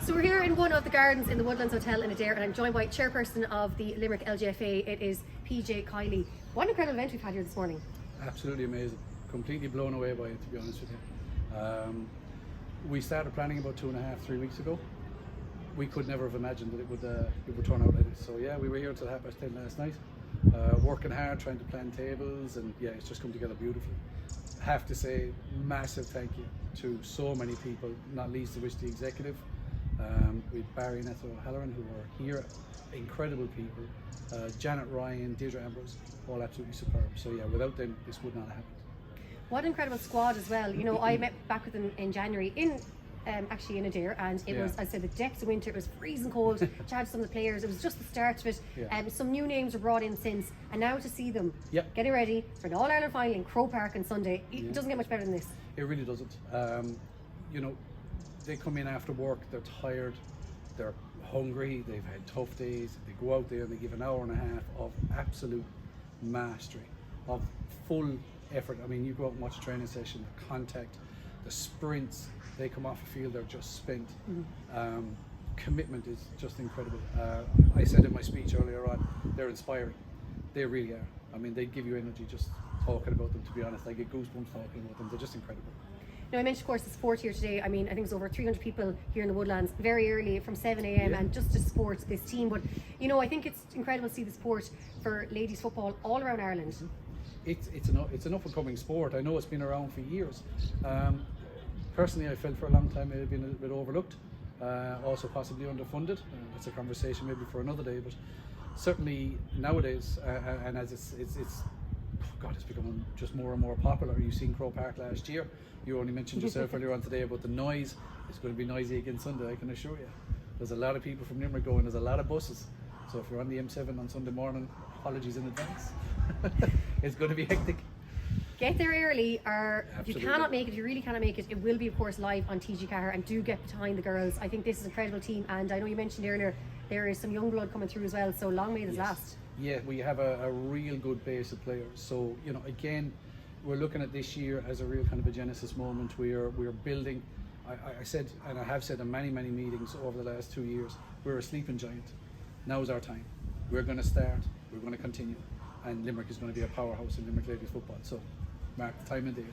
So we're here in one of the gardens in the Woodlands Hotel in Adair, and I'm joined by chairperson of the Limerick LGFA. It is PJ Kiley. What an incredible event we've had here this morning. Absolutely amazing. Completely blown away by it, to be honest with you. We started planning about 2.5-3 weeks ago. We could never have imagined that it would turn out like this. So yeah, we were here until 10:30 last night, working hard, trying to plan tables, and yeah, it's just come together beautifully. Have to say, massive thank you to so many people, not least of which the executive. With Barry and Ethel O'Halloran, who are here, incredible people. Janet Ryan, Deirdre Ambrose, all absolutely superb. So yeah, without them, this would not have happened. What an incredible squad as well. You know, I met back with them in January actually in Adair, and it was, I said, the depths of winter. It was freezing cold. Chatted some of the players. It was just the start of it. Some new names were brought in since, and now to see them getting ready for the All Ireland final in Croke Park on Sunday, it doesn't get much better than this. It really doesn't. You know, they come in after work, they're tired, they're hungry, they've had tough days. They go out there and they give an hour and a half of absolute mastery, of full effort. I mean, you go out and watch a training session, the contact, the sprints, they come off the field, they're just spent. Commitment is just incredible. I said in my speech earlier on, they're inspiring. They really are. I mean, they give you energy just talking about them, to be honest. I get goosebumps talking about them. They're just incredible. Now, I mentioned, of course, the sport here today. I mean, I think there's over 300 people here in the Woodlands, very early from 7 a.m. and just to support this team. But, you know, I think it's incredible to see the sport for ladies football all around Ireland. It's an up-and-coming sport. I know it's been around for years. Personally, I felt for a long time it had been a bit overlooked, also possibly underfunded. That's a conversation maybe for another day. But certainly nowadays, and as it's becoming just more and more popular. You've seen Croke Park last year. You only mentioned yourself earlier on today about the noise. It's going to be noisy again Sunday, I can assure you. There's a lot of people from Limerick going, there's a lot of buses. So if you're on the M7 on Sunday morning, apologies in advance. It's going to be hectic. Get there early, or if Absolutely. you cannot make it, if you really cannot make it, it will be, of course, live on TG Car, and do get behind the girls. I think this is an incredible team, and I know you mentioned earlier there is some young blood coming through as well, so long may this last. Yeah, we have a real good base of players. So, you know, again, we're looking at this year as a real kind of a genesis moment. We're building, I said, and I have said in many meetings over the last 2 years, we're a sleeping giant. Now's our time. We're going to start, we're going to continue, and Limerick is going to be a powerhouse in Limerick ladies football. So, mark the time and date.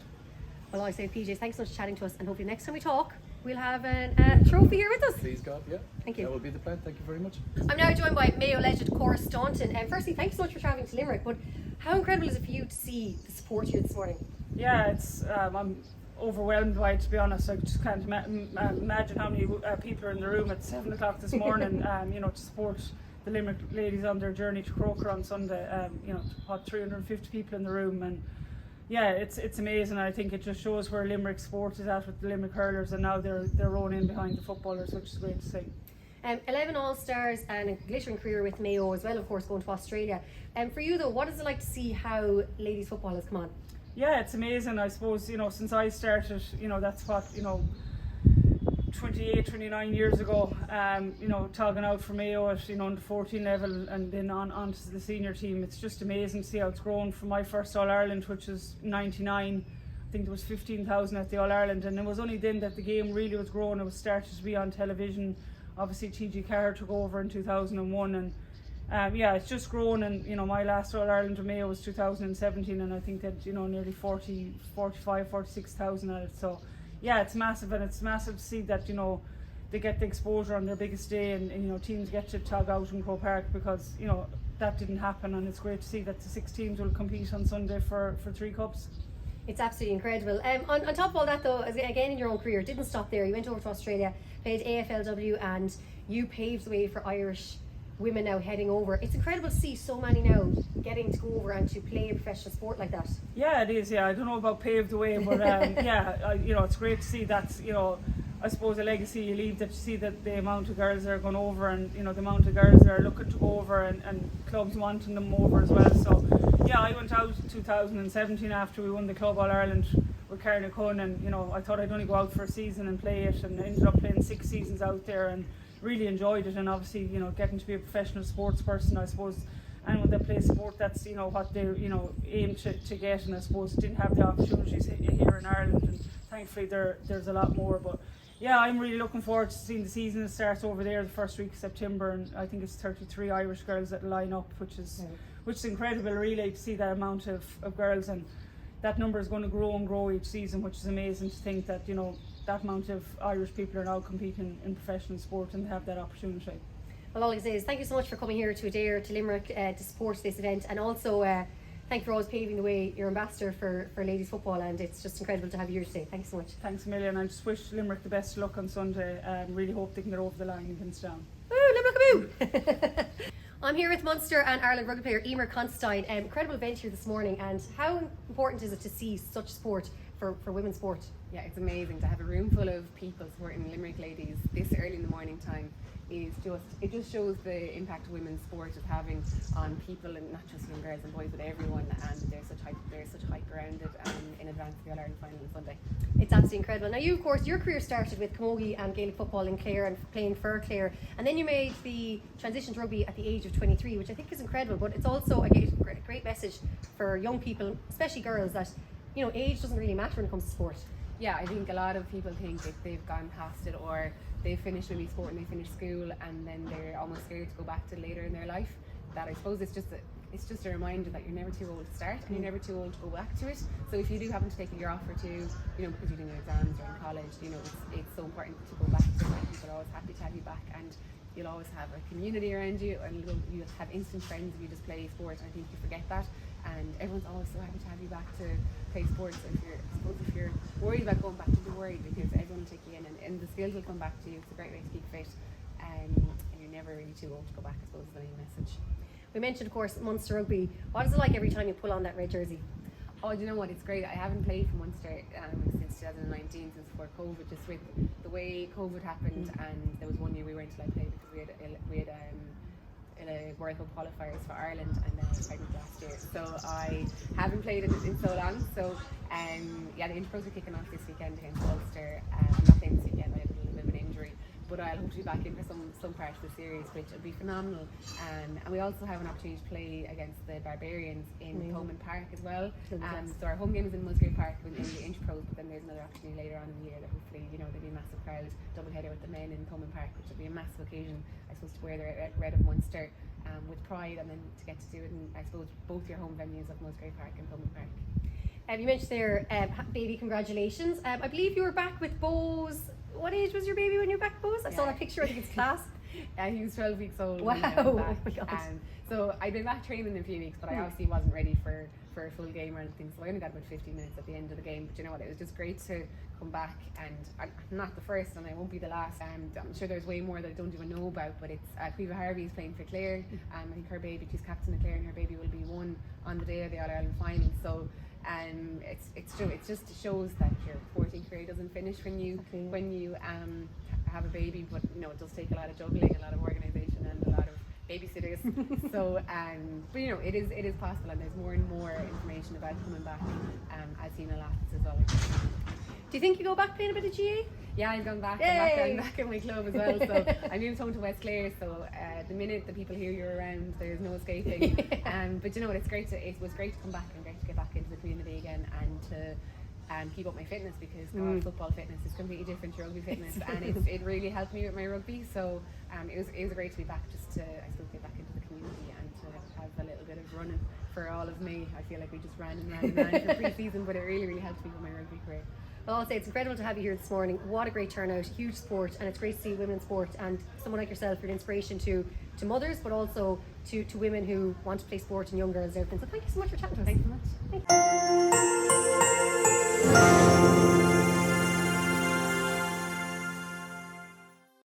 Well, I say, PJ, thanks so much for chatting to us, and hopefully next time we talk, we'll have a trophy here with us. Please God, yeah. Thank you. That will be the plan. Thank you very much. I'm now joined by Mayo legend Cora Staunton. And firstly, thanks so much for travelling to Limerick. But how incredible is it for you to see the support here this morning? Yeah, it's I'm overwhelmed by it, to be honest. I just can't imagine how many people are in the room at 7 o'clock this morning. You know, to support the Limerick ladies on their journey to Croker on Sunday. You know, 350 people in the room, and yeah, it's amazing. I think it just shows where Limerick sport is at with the Limerick hurlers, and now they're rolling in behind the footballers, which is great to see. 11 All-Stars and a glittering career with Mayo as well, of course, going to Australia. For you though, what is it like to see how ladies football has come on? Yeah, it's amazing. I suppose, you know, since I started, you know, that's what, you know, 29 years ago, you know, togging out for Mayo at, you know, under 14 level, and then on to the senior team. It's just amazing to see how it's grown from my first All-Ireland, which was 99. I think there was 15,000 at the All-Ireland, and it was only then that the game really was growing. It was started to be on television. Obviously TG Carr took over in 2001, and yeah, it's just grown. And you know, my last All-Ireland with Mayo was 2017, and I think that, you know, nearly 46,000 at it. So yeah, it's massive, and it's massive to see that, you know, they get the exposure on their biggest day, and you know, teams get to tog out in Croke Park, because you know that didn't happen, and it's great to see that the 6 teams will compete on Sunday for 3 cups. It's absolutely incredible. On top of all that though, again in your own career, didn't stop there. You went over to Australia, played AFLW, and you paved the way for Irish women now heading over. It's incredible to see so many now getting to go over and to play a professional sport like that. Yeah, it is. Yeah, I don't know about paved the way, but yeah, you know, it's great to see that. You know, I suppose a legacy you leave, that you see that the amount of girls that are going over, and you know, the amount of girls that are looking to go over, and clubs wanting them over as well. So yeah, I went out in 2017 after we won the Club All-Ireland with Carnacun, and you know, I thought I'd only go out for a season and play it, and ended up playing 6 seasons out there, and really enjoyed it. And obviously, you know, getting to be a professional sports person, I suppose, and when they play sport, that's, you know, what they, you know, aim to get, and I suppose didn't have the opportunities here in Ireland, and thankfully there's a lot more. But yeah, I'm really looking forward to seeing the season. It starts over there the first week of September, and I think it's 33 Irish girls that line up, which is incredible really to see that amount of girls, and that number is going to grow and grow each season, which is amazing to think that, you know, that amount of Irish people are now competing in professional sport and have that opportunity. Well, all I can say is thank you so much for coming here to Adair, to Limerick, to support this event, and also thank you for always paving the way. You're ambassador for ladies football, and it's just incredible to have you here today. Thanks so much. Thanks a million. I just wish Limerick the best of luck on Sunday. Really hope they can get over the line against Down. Woo, Limerick boo! I'm here with Munster and Ireland rugby player Emer Constantine. Incredible event here this morning, and how important is it to see such sport for women's sport? Yeah, it's amazing to have a room full of people supporting Limerick ladies this early in the morning time. It just shows the impact women's sport is having on people, and not just young girls and boys, but everyone. And there's such hype around it in advance of the All-Ireland final on Sunday. It's absolutely incredible. Now, you, of course, your career started with camogie and Gaelic football in Clare and playing for Clare, and then you made the transition to rugby at the age of 23, which I think is incredible. But it's also a great message for young people, especially girls, that, you know, age doesn't really matter when it comes to sport. Yeah, I think a lot of people think if they've gone past it, or they finish maybe sport and they finish school, and then they're almost scared to go back to later in their life. That I suppose it's just a reminder that you're never too old to start, and you're never too old to go back to it. So if you do happen to take a year off or two, you know, because you're doing your exams or in college, you know, it's so important to go back to it. People are always happy to have you back, and you'll always have a community around you, and you'll have instant friends if you just play sport. And I think you forget that, and everyone's always so happy to have you back to play sports. So if you're worried about going back, don't be worried, because everyone will take you in, and the skills will come back to you. It's a great way to keep fit, and you're never really too old to go back, I suppose, is the main message. We mentioned, of course, Munster rugby. What is it like every time you pull on that red jersey? Oh, do you know what? It's great. I haven't played for Munster since 2019, since before COVID, just with the way COVID happened, and there was one year we weren't allowed to play because we had World Cup qualifiers for Ireland, and then I was pregnant last year. So I haven't played in so long. So yeah, the intros are kicking off this weekend against Ulster. I'm not playing this weekend. I have a little bit of an injury, but I'll hope to be back in for some part of the series, which will be phenomenal. And we also have an opportunity to play against the Barbarians in Thomond Park as well. So our home game is in Musgrave Park in the Inch Pros, but then there's another opportunity later on in the year that hopefully, you know, there'll be a massive crowd double header with the men in Thomond Park, which will be a massive occasion, I suppose, to wear the red of Munster with pride, and then to get to do it in, I suppose, both your home venues of Musgrave Park and Thomond Park. You mentioned there, baby, congratulations. I believe you were back with Bose. What age was your baby when you were back, Bose? I saw that picture. I think it's class. He was 12 weeks old. Wow. When I went back. Oh my God. So I'd been back training in a few weeks, but I obviously wasn't ready for a full game or anything. So I only got about 15 minutes at the end of the game. But you know what? It was just great to come back, and I'm not the first, and I won't be the last. I'm sure there's way more that I don't even know about. But it's Quiva Harvey is playing for Clare. I think her baby, she's captain of Clare, and her baby will be one on the day of the All Ireland final. So. It's true. It just shows that your sporting career doesn't finish when you have a baby, but you know, it does take a lot of juggling, a lot of organisation, and a lot of babysitters. So but you know, it is possible, and there's more and more information about coming back as female athletes as well. Do you think you go back playing a bit of GA? Yeah, I'm going back. I'm back in my club as well. So I moved home to West Clare. So the minute the people hear you're around, there's no escaping. But you know what? It was great to come back and great to get back into the community again, and to keep up my fitness, because football fitness is completely different to rugby fitness, and it really helped me with my rugby. So it was great to be back, just to, I suppose, get back into the community and to have a little bit of running for all of May. I feel like we just ran for pre-season, but it really helped me with my rugby career. Well, I'll say it's incredible to have you here this morning. What a great turnout, huge sport, and it's great to see women in sport, and someone like yourself, you're an inspiration to mothers, but also to women who want to play sport, and young girls and everything. So thank you so much for chatting to us. Thanks so much. Thank you.